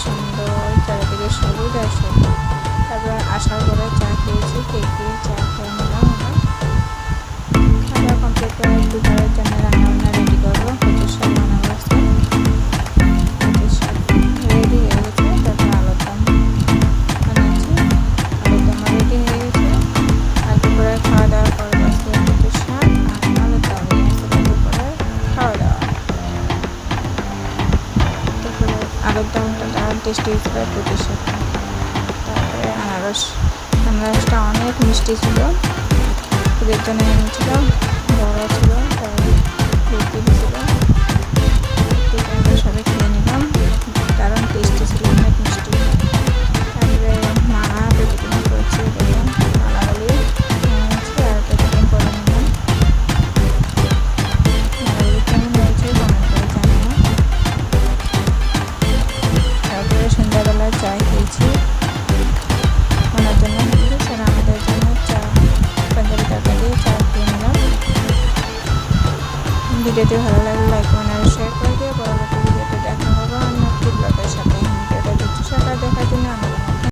সুন্দর, চারিদিকে সবুজ আর সবুজ। তারপর আসার পরে চা খেয়েছি, কেক দিয়ে চা খেয়ে নিলাম। খাওয়া কমপ্লিট করে দুপুরের জন্য রান্নাবান্না রেডি করবো। কচুর শাক বানাবো আজকে। কচুর শাক রেডি হয়ে গেছে। তারপর আলুর দম বানাচ্ছি, আলুর দম রেডি হয়ে গেছে। আর দুপুরে খাওয়া দাওয়া করবো আজকে কচুর শাক আর আলুর দম নিয়ে আসতে দুপুরে খাওয়া দাওয়া। দুপুরে আলুর দমটা দারুণ টেস্টি হয়েছিল, কচুর শাকটা। তারপরে আনারসটা অনেক মিষ্টি ছিল, ওদের জন্য এনেছিলাম, বড় ছিল, তাই রুটি দিয়েছিল। রুটিটা আমরা সবাই খেয়ে নিলাম, দারুণ টেস্টি ছিল, অনেক মিষ্টি। তারপরে মালা প্যাকেটিং করছি, দেখুন মালাগুলি এনেছি আর প্যাকেটিং করে নিলাম। মালাগুলি কেমন হয়েছে কমেন্ট করে জানাবো। তারপরে সন্ধ্যাবেলায় চা খেয়েছি, ওনার জন্য হচ্ছে আর আমাদের জন্য চা, পাঞ্জাবি তরকা দিয়ে চা খেয়ে নিলাম। ভিডিওটি ভালো লাগলে